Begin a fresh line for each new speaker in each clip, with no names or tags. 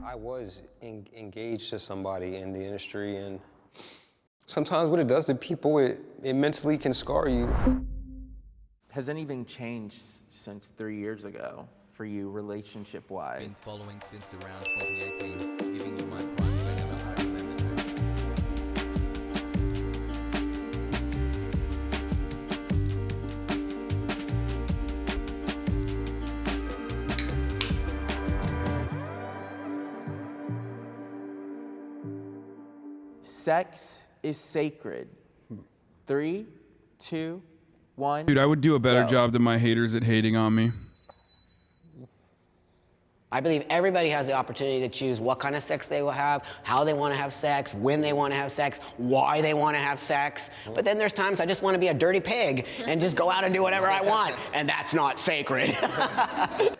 I was engaged to somebody in the industry, and sometimes what it does to people, it mentally can scar you.
Has anything changed since 3 years ago for you, relationship-wise?
Been following since around 2018, giving you my prime whenever I remember to.
Sex is sacred. 3, 2, 1.
Dude, I would do a better
go.
job than my haters at hating on me.
I believe everybody has the opportunity to choose what kind of sex they will have, how they want to have sex, when they want to have sex, why they want to have sex. But then there's times I just want to be a dirty pig and just go out and do whatever I want, and that's not sacred.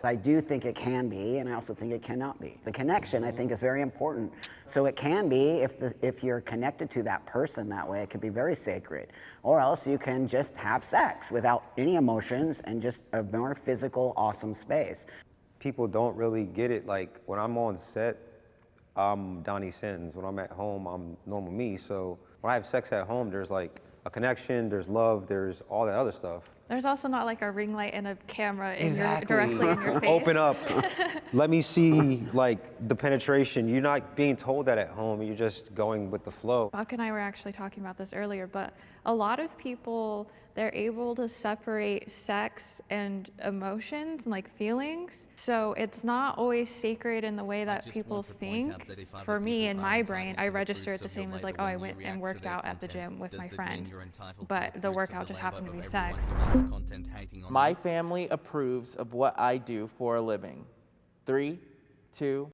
I do think it can be, and I also think it cannot be. The connection, I think, is very important. So it can be, if you're connected to that person that way, it could be very sacred. Or else you can just have sex without any emotions and just a more physical, awesome space.
People don't really get it. Like, when I'm on set, I'm Donnie Sins. When I'm at home, I'm normal me. So when I have sex at home, there's like a connection, there's love, there's all that other stuff.
There's also not like a ring light and a camera in
Exactly.
directly in your face.
Open up. Let me see, like, the penetration. You're not being told that at home. You're just going with the flow.
Buck and I were actually talking about this earlier, but a lot of people, they're able to separate sex and emotions and like feelings. So it's not always sacred in the way that people think. For me, in my brain, I register it the same as like, oh, I went and worked out at the gym with my friend, but the workout just happened to be sex.
My family approves of what I do for a living. 3, 2.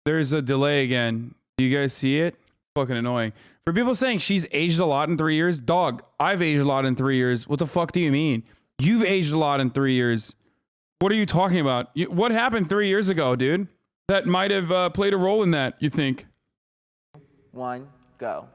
There's a delay again. Do you guys see it? Fucking annoying. For people saying she's aged a lot in 3 years, dog, I've aged a lot in 3 years. What the fuck do you mean? You've aged a lot in 3 years. What are you talking about? What happened 3 years ago, dude? That might have played a role in that, you think?
1, go.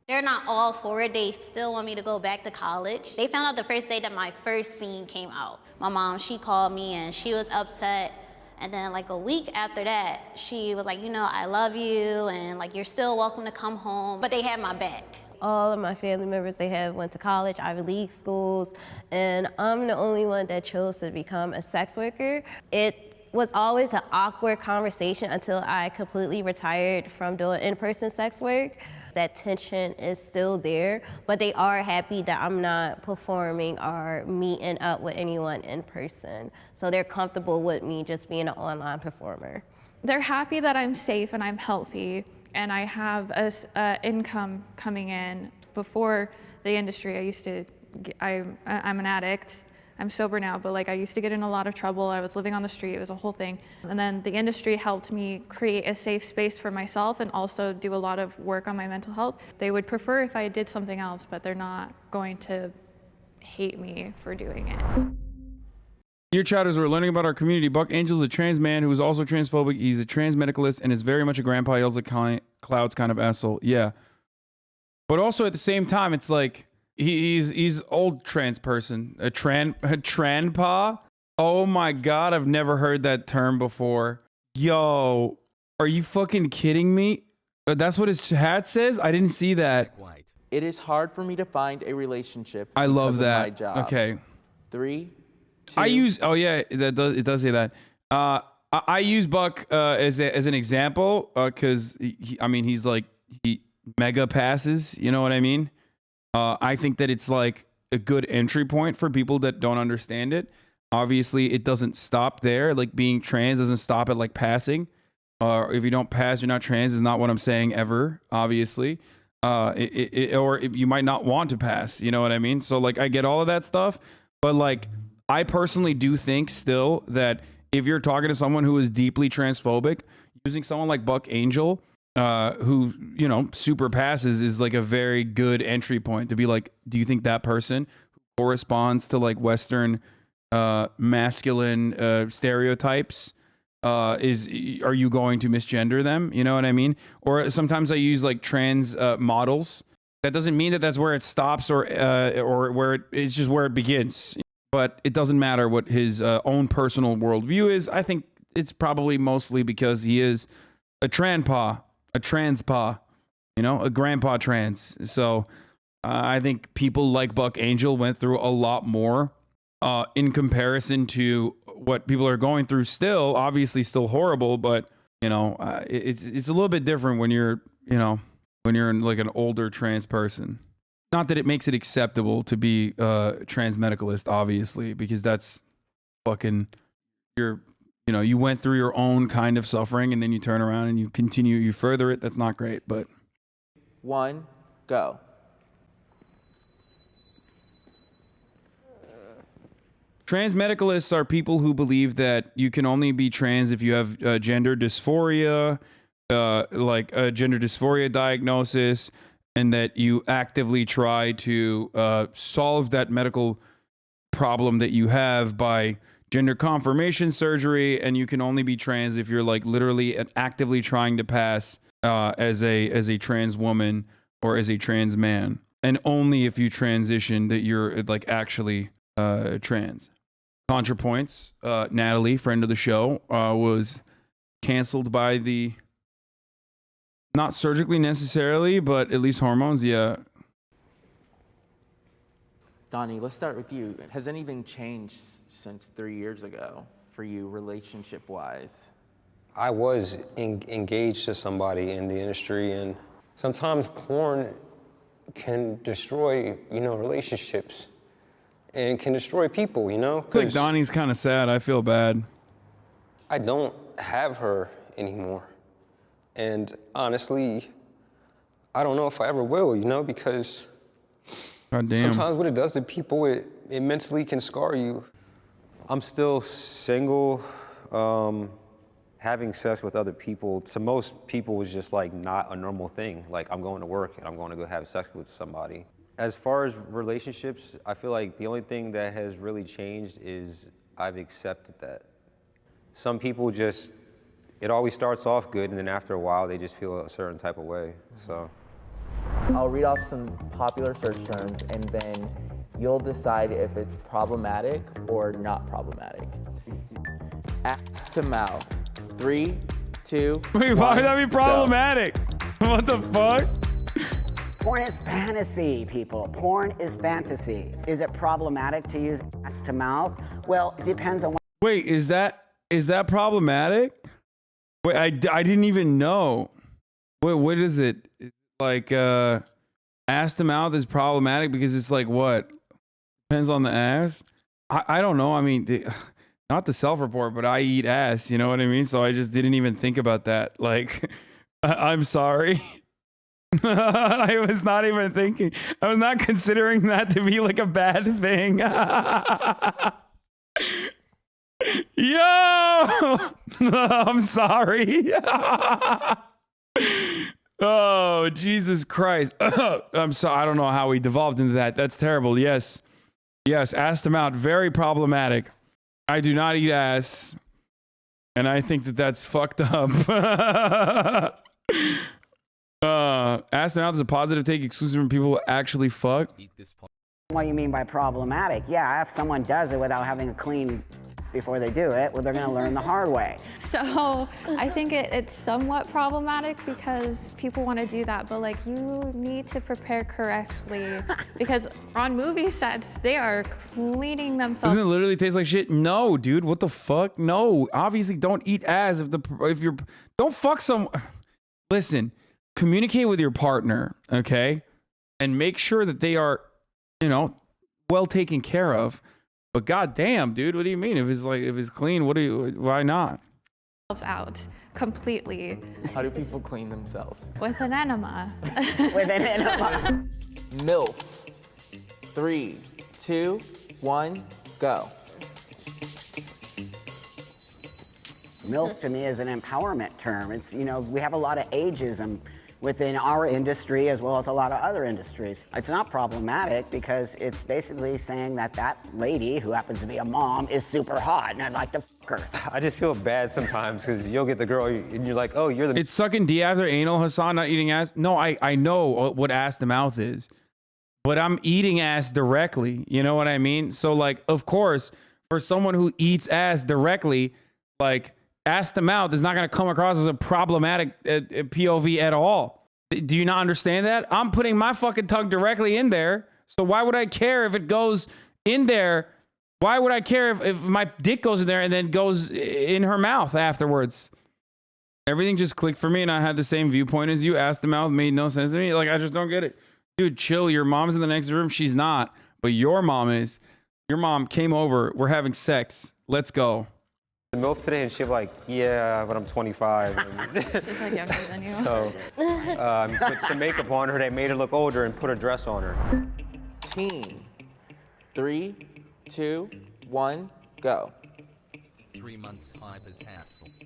They're not all for it. They still want me to go back to college. They found out the first day that my first scene came out. My mom, she called me and she was upset. And then like a week after that, she was like, you know, I love you and like you're still welcome to come home. But they had my back.
All of my family members, they have went to college, Ivy League schools, and I'm the only one that chose to become a sex worker. It was always an awkward conversation until I completely retired from doing in-person sex work. That tension is still there, but they are happy that I'm not performing or meeting up with anyone in person. So they're comfortable with me just being an online performer.
They're happy that I'm safe and I'm healthy and I have a income coming in. Before the industry, I'm an addict. I'm sober now, but like I used to get in a lot of trouble. I was living on the street, it was a whole thing. And then the industry helped me create a safe space for myself and also do a lot of work on my mental health. They would prefer if I did something else, but they're not going to hate me for doing it.
Dear chatters, we're learning about our community. Buck Angel is a trans man who is also transphobic. He's a trans medicalist and is very much a grandpa yells at clouds kind of asshole. Yeah. But also at the same time, it's like, he's old trans person, a tranpa. Oh my god, I've never heard that term before. Yo, are you fucking kidding me? That's what his hat says. I didn't see that.
It is hard for me to find a relationship.
I love
because of my
that.
job.
Okay.
3, 2.
I use. Oh yeah, it does say that. I use Buck as an example because I mean he's like he mega passes. You know what I mean? I think that it's like a good entry point for people that don't understand it. Obviously, it doesn't stop there. Like being trans doesn't stop at like passing. If you don't pass, you're not trans is not what I'm saying ever, obviously. Or if you might not want to pass, you know what I mean? So like I get all of that stuff, but like I personally do think still that if you're talking to someone who is deeply transphobic, using someone like Buck Angel, who, you know, super passes is like a very good entry point to be like, do you think that person corresponds to like Western masculine stereotypes? Are you going to misgender them? You know what I mean? Or sometimes I use like trans models. That doesn't mean that that's where it stops or where it's just where it begins. but it doesn't matter what his own personal worldview is. I think it's probably mostly because he is a transpa, a grandpa trans. So I think people like Buck Angel went through a lot more in comparison to what people are going through. Still, obviously, still horrible, but it's a little bit different when you're in like an older trans person. Not that it makes it acceptable to be a trans medicalist, obviously, because that's fucking you went through your own kind of suffering and then you turn around and you further it. That's not great, but
1, go.
Trans medicalists are people who believe that you can only be trans if you have gender dysphoria, like a gender dysphoria diagnosis, and that you actively try to solve that medical problem that you have by gender confirmation surgery, and you can only be trans if you're like literally and actively trying to pass as a trans woman or as a trans man, and only if you transition that you're like actually trans. ContraPoints, Natalie, friend of the show, was canceled by the, not surgically necessarily, but at least hormones, yeah.
Donnie, let's start with you. Has anything changed since 3 years ago for you relationship-wise?
I was engaged to somebody in the industry, and sometimes porn can destroy, relationships and can destroy people,
I think Donnie's kind of sad. I feel bad.
I don't have her anymore. And honestly, I don't know if I ever will, because sometimes what it does to people, it mentally can scar you. I'm still single. Having sex with other people, to most people, is just like not a normal thing. Like, I'm going to work and I'm going to go have sex with somebody. As far as relationships, I feel like the only thing that has really changed is I've accepted that. Some people just, it always starts off good, and then after a while, they just feel a certain type of way, so.
I'll read off some popular search terms, and then you'll decide if it's problematic or not problematic. Ass to mouth. 3, 2,
Wait, why would that be problematic? What the fuck?
Porn is fantasy, people. Porn is fantasy. Is it problematic to use ass to mouth? Well, it depends on what.
Wait, is that problematic? Wait, I didn't even know. Wait, what is it? Like, ass to mouth is problematic because it's like what? Depends on the ass? I don't know. I mean, not to self-report, but I eat ass, you know what I mean? So I just didn't even think about that. Like, I'm sorry. I was not even thinking. I was not considering that to be like a bad thing. Yo! I'm sorry. Oh, Jesus Christ. I'm sorry. I don't know how we devolved into that. That's terrible. Yes. Yes, ass to mouth. Very problematic. I do not eat ass. And I think that that's fucked up. Ass to mouth is a positive take exclusive from people who actually fuck.
What you mean by problematic? Yeah, if someone does it without having a clean before they do it, well, they're going to learn the hard way.
So I think it's somewhat problematic because people want to do that, but like you need to prepare correctly because on movie sets, they are cleaning themselves.
Doesn't it literally taste like shit? No, dude, what the fuck? No, obviously don't eat ass if you're, don't fuck some, listen, communicate with your partner, okay? And make sure that they are, well taken care of. But goddamn, dude, what do you mean? If it's clean, why not?
Out completely.
How do people clean themselves?
With an enema.
With an enema.
MILF. 3, 2, 1, go.
MILF to me is an empowerment term. It's, we have a lot of ageism within our industry as well as a lot of other industries. It's not problematic because it's basically saying that that lady who happens to be a mom is super hot and I'd like to fuck her.
I just feel bad sometimes because you'll get the girl and you're like, oh, you're the.
It's sucking D after anal, Hasan, not eating ass. No, I know what ass to mouth is. but I'm eating ass directly. You know what I mean? So like, of course, for someone who eats ass directly, like ass to mouth is not going to come across as a problematic POV at all. Do you not understand that? I'm putting my fucking tongue directly in there. So why would I care if it goes in there? Why would I care if my dick goes in there and then goes in her mouth afterwards? Everything just clicked for me, and I had the same viewpoint as you. Ass to mouth made no sense to me. Like, I just don't get it. Dude, chill. Your mom's in the next room. She's not. But your mom is. Your mom came over. We're having sex. Let's go.
The MILF today, and she's like, yeah, but I'm 25.
She's like younger than you.
So put some makeup on her that made her look older and put a dress on her.
Teen. 3, 2, 1, go.
3 months Hyper's capsule.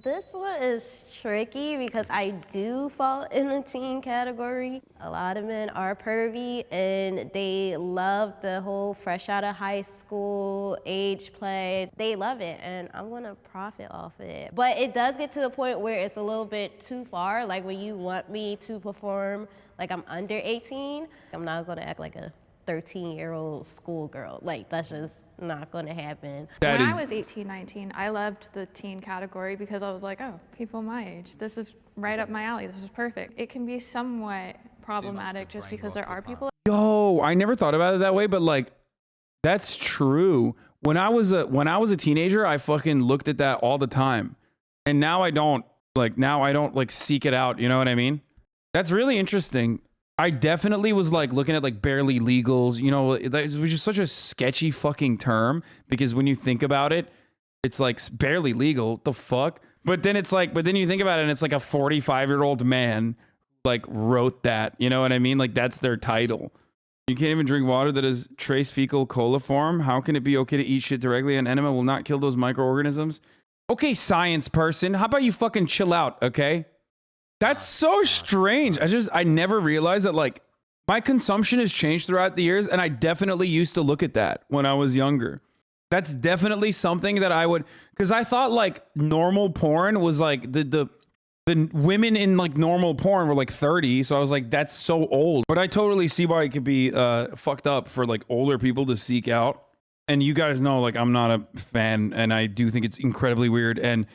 This one is tricky because I do fall in the teen category. A lot of men are pervy and they love the whole fresh out of high school age play. They love it and I'm gonna profit off it. But it does get to the point where it's a little bit too far. Like when you want me to perform like I'm under 18, I'm not gonna act like a 13-year-old schoolgirl. Like that's just not gonna happen.
When I was 18, 19, I loved the teen category because I was like, oh, people my age, this is right up my alley, this is perfect. It can be somewhat problematic just because there are people.
Yo, I never thought about it that way, but like, that's true. When I was a teenager, I fucking looked at that all the time. And now I don't like seek it out, you know what I mean? That's really interesting. I definitely was like looking at like barely legals, you know, it was just such a sketchy fucking term because when you think about it, it's like barely legal, the fuck? But then it's like, but then you think about it and it's like a 45-year-old man like wrote that, you know what I mean? Like that's their title. You can't even drink water that is trace fecal coliform. How can it be okay to eat shit directly? An enema will not kill those microorganisms. Okay, science person, how about you fucking chill out, okay? That's so strange. I never realized that like my consumption has changed throughout the years and I definitely used to look at that when I was younger. That's definitely something that I would, because I thought like normal porn was like the women in like normal porn were like 30. So I was like, that's so old. But I totally see why it could be fucked up for like older people to seek out. And you guys know like I'm not a fan and I do think it's incredibly weird and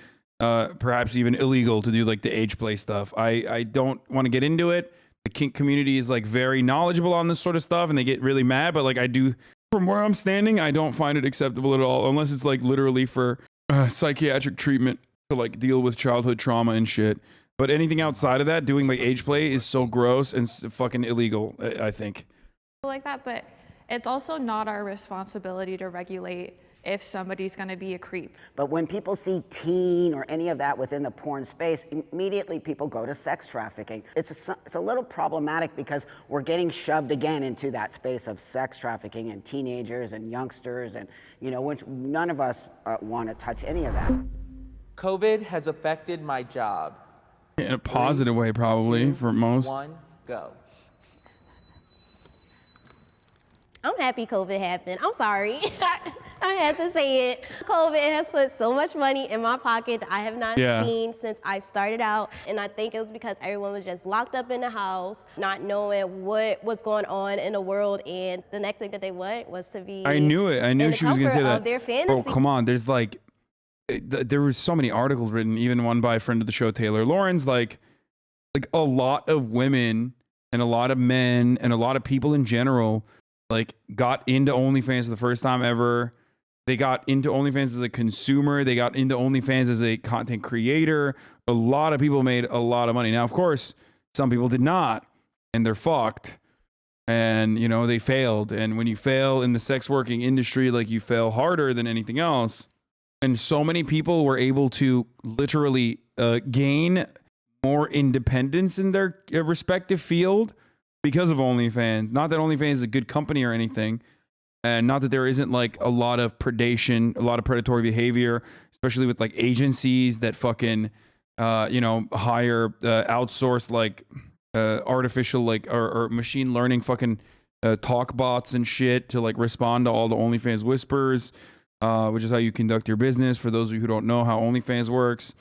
perhaps even illegal to do like the age play stuff. I don't want to get into it. The kink community is like very knowledgeable on this sort of stuff and they get really mad, but like I do, from where I'm standing, I don't find it acceptable at all unless it's like literally for psychiatric treatment to like deal with childhood trauma and shit. But anything outside of that, doing like age play is so gross and fucking illegal, I think.
Like that, but it's also not our responsibility to regulate if somebody's going to be a creep.
But when people see teen or any of that within the porn space, immediately people go to sex trafficking. It's a little problematic because we're getting shoved again into that space of sex trafficking and teenagers and youngsters and, you know, which none of us want to touch any of that.
COVID has affected my job.
In a positive way, probably, for most.
1, go.
I'm happy COVID happened. I'm sorry. I had to say it. COVID has put so much money in my pocket that I have not seen since I've started out. And I think it was because everyone was just locked up in the house, not knowing what was going on in the world. And the next thing that they want was to be
I knew it. I knew she was going to say that.
Their fantasy.
Bro, come on. There's like, there were so many articles written, even one by a friend of the show, Taylor Lawrence, like a lot of women and a lot of men and a lot of people in general like got into OnlyFans for the first time ever. They got into OnlyFans as a consumer. They got into OnlyFans as a content creator. A lot of people made a lot of money. Now, of course, some people did not, and they're fucked. And, you know, they failed. And when you fail in the sex working industry, like you fail harder than anything else. And so many people were able to literally gain more independence in their respective field because of OnlyFans. Not that OnlyFans is a good company or anything. And not that there isn't like a lot of predation, a lot of predatory behavior, especially with like agencies that fucking, you know, hire, outsource like artificial like or machine learning fucking talk bots and shit to like respond to all the OnlyFans whispers, which is how you conduct your business. For those of you who don't know how OnlyFans works,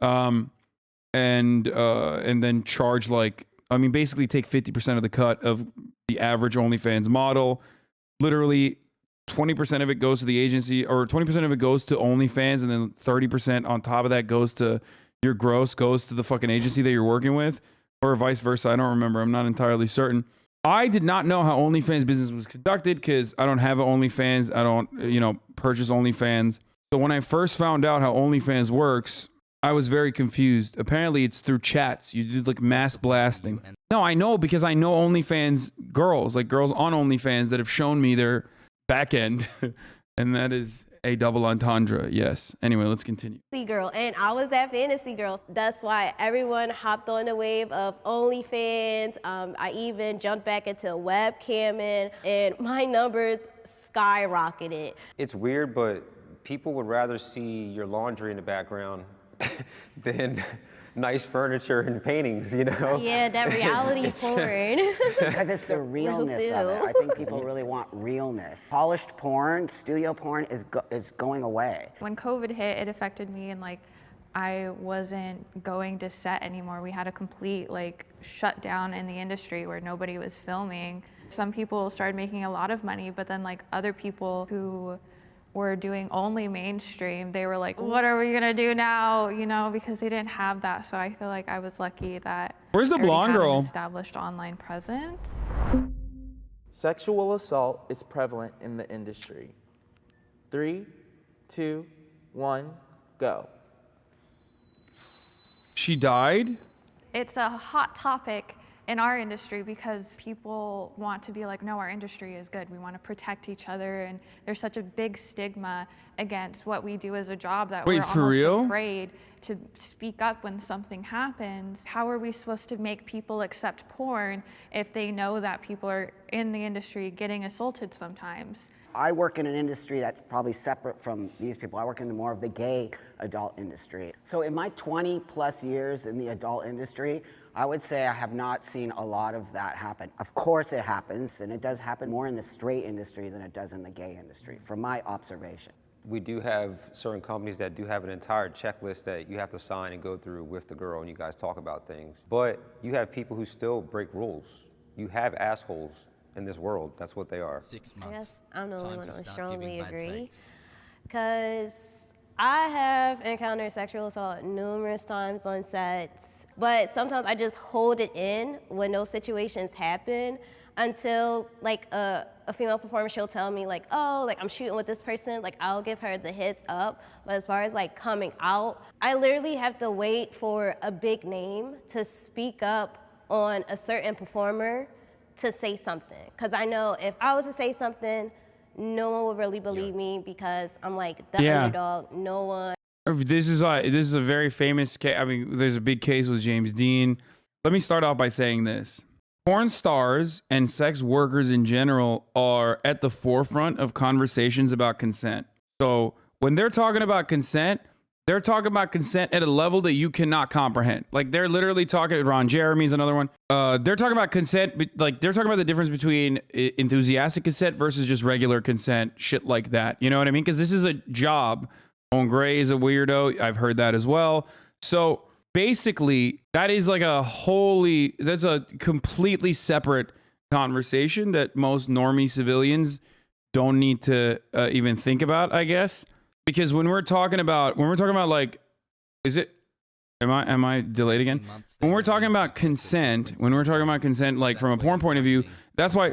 and then charge like, I mean, basically take 50% of the cut of the average OnlyFans model. Literally 20% of it goes to the agency, or 20% of it goes to OnlyFans, and then 30% on top of that goes to your gross, goes to the fucking agency that you're working with, or vice versa. I don't remember. I'm not entirely certain. I did not know how OnlyFans business was conducted because I don't have an OnlyFans. I don't, purchase OnlyFans. So when I first found out how OnlyFans works, I was very confused. Apparently it's through chats. You do like mass blasting. No, I know, because I know OnlyFans girls, like girls on OnlyFans that have shown me their back end. And that is a double entendre. Yes. Anyway, let's continue.
Girl, and I was that fantasy girl. That's why everyone hopped on the wave of OnlyFans. I even jumped back into webcamming, and my numbers skyrocketed.
It's weird, but people would rather see your laundry in the background than nice furniture and paintings,
Yeah, that reality porn.
Because it's the realness of it. I think people really want realness. Polished porn, studio porn is going away.
When COVID hit, it affected me, and I wasn't going to set anymore. We had a complete shutdown in the industry where nobody was filming. Some people started making a lot of money, but then other people who were doing only mainstream, they were like, what are we gonna do now? Because they didn't have that. So I feel like I was lucky that
Where's the
I already
blonde
had an
girl?
established online presence.
Sexual assault is prevalent in the industry. 3, 2, 1, go.
She died?
It's a hot topic in our industry because people want to be like, no, our industry is good. We want to protect each other, and there's such a big stigma against what we do as a job that
Wait,
we're
for
almost
real?
afraid to speak up when something happens. How are we supposed to make people accept porn if they know that people are in the industry getting assaulted sometimes?
I work in an industry that's probably separate from these people. I work in more of the gay adult industry. So in my 20 plus years in the adult industry, I would say I have not seen a lot of that happen. Of course it happens, and it does happen more in the straight industry than it does in the gay industry, from my observation.
We do have certain companies that do have an entire checklist that you have to sign and go through with the girl, and you guys talk about things. But you have people who still break rules. You have assholes in this world. That's what they are.
6
I
months.
guess I'm the only
Time
one
to
that would
start
strongly
giving bad
agree.
sex.
Because I have encountered sexual assault numerous times on sets, but sometimes I just hold it in when those situations happen until a female performer, she'll tell me I'm shooting with this person, I'll give her the heads up. But as far as coming out, I literally have to wait for a big name to speak up on a certain performer to say something. Because I know if I was to say something, no one would really believe me because I'm the underdog. No one.
This is a very famous case. I mean, there's a big case with James Dean. Let me start off by saying this. Porn stars and sex workers in general are at the forefront of conversations about consent. So when they're talking about consent, they're talking about consent at a level that you cannot comprehend. They're literally talking, Ron Jeremy's another one. They're talking about consent, but they're talking about the difference between enthusiastic consent versus just regular consent, shit like that. You know what I mean? Because this is a job. Owen Gray is a weirdo. I've heard that as well. So basically, that is that's a completely separate conversation that most normie civilians don't need to even think about, I guess. Because when we're talking about is it, am I delayed again? When we're talking about consent, from a porn point of view, that's why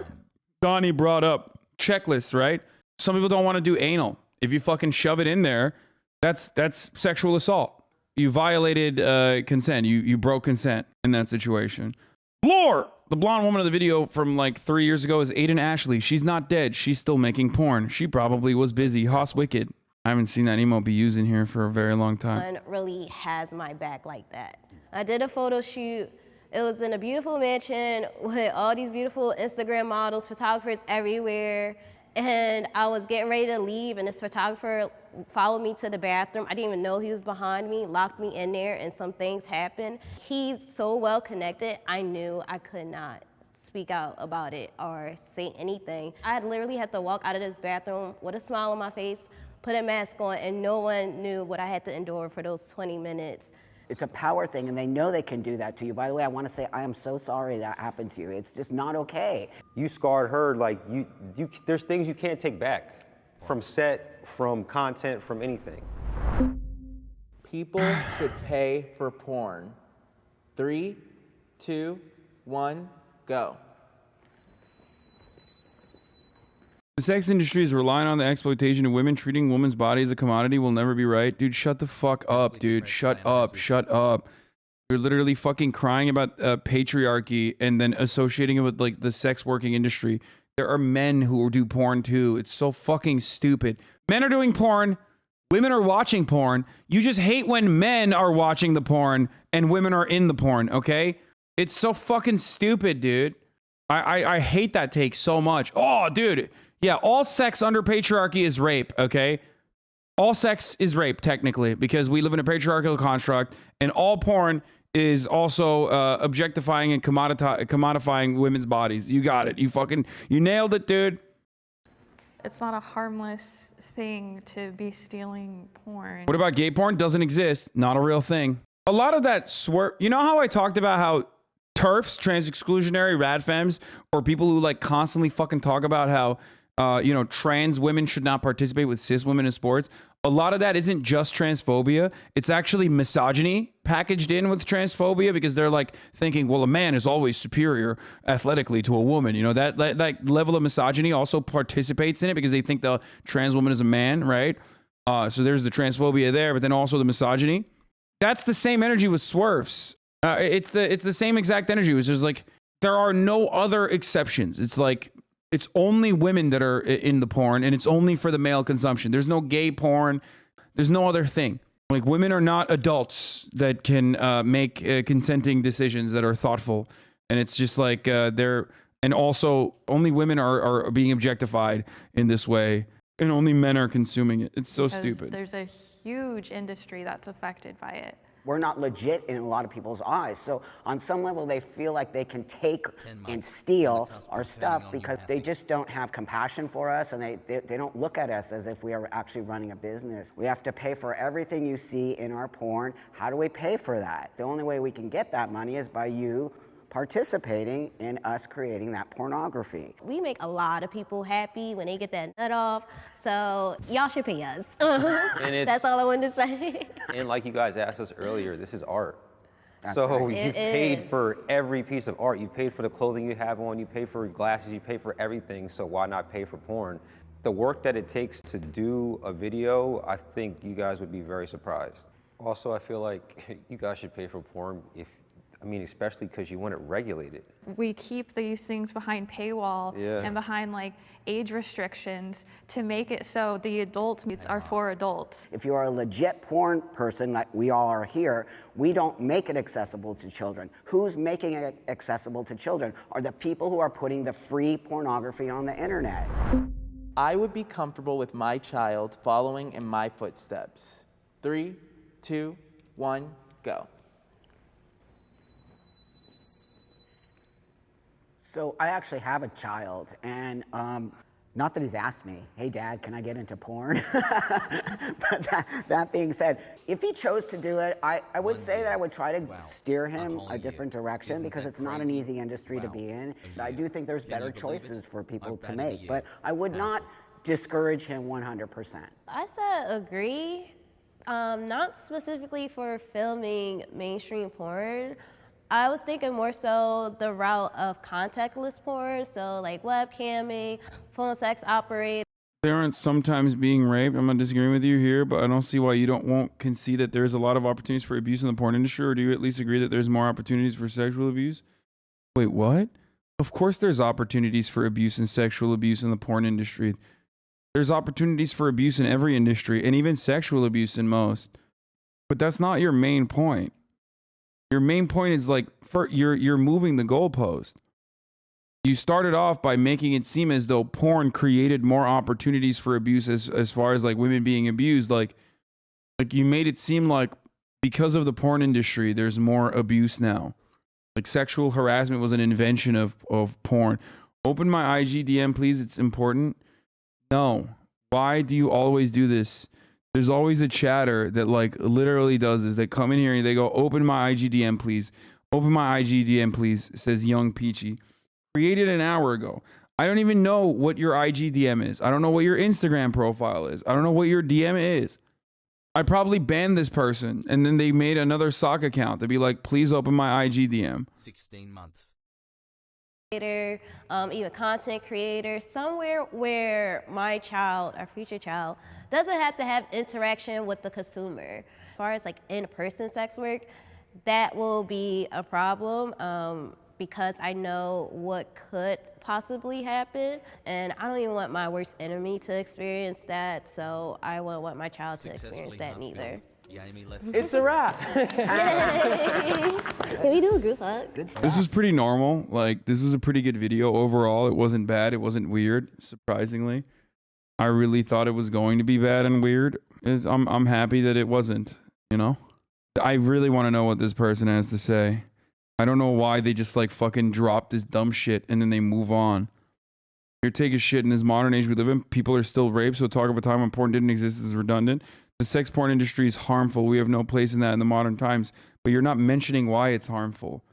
Donnie brought up checklists, right? Some people don't want to do anal. If you fucking shove it in there, that's sexual assault. You violated consent. You broke consent in that situation. Lore! The blonde woman of the video from 3 years ago is Aiden Ashley. She's not dead. She's still making porn. She probably was busy. Hoss Wicked. I haven't seen that emote be used in here for a very long time.
No one really has my back like that. I did a photo shoot. It was in a beautiful mansion with all these beautiful Instagram models, photographers everywhere. And I was getting ready to leave, and this photographer followed me to the bathroom. I didn't even know he was behind me, locked me in there, and some things happened. He's so well connected, I knew I could not speak out about it or say anything. I literally had to walk out of this bathroom with a smile on my face, put a mask on, and no one knew what I had to endure for those 20 minutes.
It's a power thing, and they know they can do that to you. By the way, I want to say I am so sorry that happened to you. It's just not okay.
You scarred her, like there's things you can't take back from set, from content, from anything.
People should pay for porn. 3, 2, 1, go.
The sex industry is relying on the exploitation of women. Treating women's body as a commodity will never be right. Dude, shut the fuck up, dude. Shut up. Shut up. You're literally fucking crying about patriarchy and then associating it with like the sex working industry. There are men who do porn too. It's so fucking stupid. Men are doing porn. Women are watching porn. You just hate when men are watching the porn and women are in the porn, okay? It's so fucking stupid, dude. I hate that take so much. Oh, dude. Yeah, all sex under patriarchy is rape, okay? All sex is rape, technically, because we live in a patriarchal construct, and all porn is also objectifying and commodifying women's bodies. You got it. You nailed it, dude.
It's not a harmless thing to be stealing porn.
What about gay porn? Doesn't exist. Not a real thing. A lot of that you know how I talked about how TERFs, trans exclusionary rad femmes, or people who like constantly fucking talk about how trans women should not participate with cis women in sports. A lot of that isn't just transphobia. It's actually misogyny packaged in with transphobia, because they're like thinking, well, a man is always superior athletically to a woman. You know, that level of misogyny also participates in it because they think the trans woman is a man, right? So there's the transphobia there, but then also the misogyny. That's the same energy with swerves. It's the same exact energy, which is like, there are no other exceptions. It's like, it's only women that are in the porn, and it's only for the male consumption. There's no gay porn. There's no other thing. Like, women are not adults that can make consenting decisions that are thoughtful. And it's just like and also only women are being objectified in this way, and only men are consuming it. It's so stupid.
There's a huge industry that's affected by it.
We're not legit in a lot of people's eyes. So on some level, they feel like they can take and steal our stuff because they just don't have compassion for us, and they don't look at us as if we are actually running a business. We have to pay for everything you see in our porn. How do we pay for that? The only way we can get that money is by you participating in us creating that pornography.
We make a lot of people happy when they get that nut off, so y'all should pay us. That's all I wanted to say.
And like you guys asked us earlier, this is art.
That's
so
right.
you've paid for every piece of art. You paid for the clothing you have on, you pay for glasses, you pay for everything, so why not pay for porn? The work that it takes to do a video, I think you guys would be very surprised. Also, I feel like you guys should pay for porn especially because you want it regulated.
We keep these things behind paywall
Yeah.
and behind like age restrictions to make it so the adult meets are for adults.
If you are a legit porn person, like we all are here, we don't make it accessible to children. Who's making it accessible to children? Are the people who are putting the free pornography on the internet.
I would be comfortable with my child following in my footsteps. 3, 2, 1, go.
So I actually have a child, and not that he's asked me, hey Dad, can I get into porn? But that being said, if he chose to do it, I would say that I would try to steer him a different direction, because it's not an easy industry to be in. I do think there's better choices for people to make, but I would not discourage him 100%.
I said agree, not specifically for filming mainstream porn. I was thinking more so the route of contactless porn, so like webcamming, phone sex operator.
Parents sometimes being raped. I'm not disagreeing with you here, but I don't see why you won't concede that there's a lot of opportunities for abuse in the porn industry, or do you at least agree that there's more opportunities for sexual abuse? Wait, what? Of course there's opportunities for abuse and sexual abuse in the porn industry. There's opportunities for abuse in every industry, and even sexual abuse in most. But that's not your main point. Your main point is like, you're moving the goalpost. You started off by making it seem as though porn created more opportunities for abuse as far as like women being abused. Like you made it seem like because of the porn industry, there's more abuse now. Like sexual harassment was an invention of porn. Open my IG DM, please. It's important. No. Why do you always do this? There's always a chatter that like literally does this. They come in here and they go, open my IGDM, please. Open my IGDM, please, says Young Peachy. Created an hour ago. I don't even know what your IGDM is. I don't know what your Instagram profile is. I don't know what your DM is. I probably banned this person and then they made another sock account to be like, please open my IGDM.
16 months.
Even content creator, somewhere where my child, our future child, doesn't have to have interaction with the consumer. As far as like in-person sex work, that will be a problem because I know what could possibly happen, and I don't even want my worst enemy to experience that, so I won't want my child to experience that neither.
It's a wrap.
Can we do a group hug?
Good stuff.
This was pretty normal. Like, this was a pretty good video overall. It wasn't bad. It wasn't weird, surprisingly. I really thought it was going to be bad and weird. I'm happy that it wasn't, you know? I really want to know what this person has to say. I don't know why they just like fucking drop this dumb shit and then they move on. You're taking shit in this modern age we live in. People are still raped, so talk of a time when porn didn't exist is redundant. The sex porn industry is harmful. We have no place in that in the modern times. But you're not mentioning why it's harmful.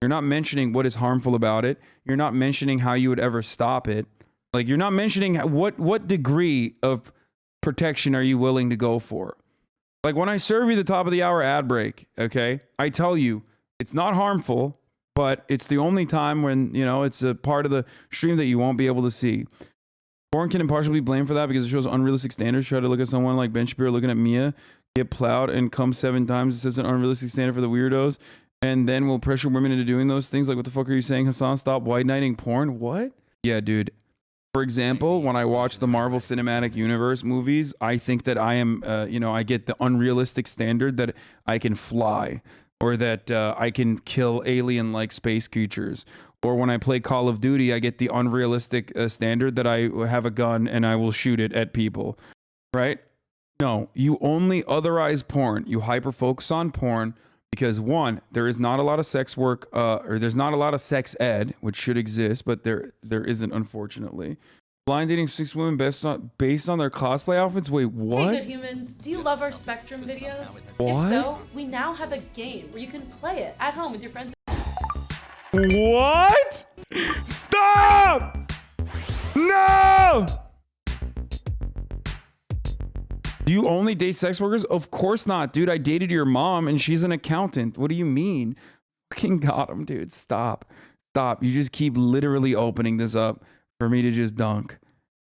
You're not mentioning what is harmful about it. You're not mentioning how you would ever stop it. Like, you're not mentioning what degree of protection are you willing to go for. Like, when I serve you the top of the hour ad break, okay, I tell you it's not harmful, but it's the only time when, you know, it's a part of the stream that you won't be able to see. Porn can partially be blamed for that because it shows unrealistic standards. Try to look at someone like Ben Shapiro looking at Mia get plowed and come 7 times. It sets an unrealistic standard for the weirdos, and then will pressure women into doing those things. Like, what the fuck are you saying, Hasan? Stop white knighting porn? What? Yeah, dude. For example, when I watch the Marvel Cinematic Universe movies, I think that I am, you know, I get the unrealistic standard that I can fly, or that I can kill alien-like space creatures. Or when I play Call of Duty, I get the unrealistic standard that I have a gun and I will shoot it at people, right? No, you only otherize porn. You hyper-focus on porn because, one, there is not a lot of sex work, or there's not a lot of sex ed, which should exist, but there isn't, unfortunately. Blind dating 6 women based on their cosplay outfits? Wait, what?
Hey, good humans, do you love our Spectrum videos?
What?
If so, we now have a game where you can play it at home with your friends.
What? Stop! No! Do you only date sex workers? Of course not, dude. I dated your mom and she's an accountant. What do you mean? Fucking got him, dude. Stop. Stop. You just keep literally opening this up for me to just dunk.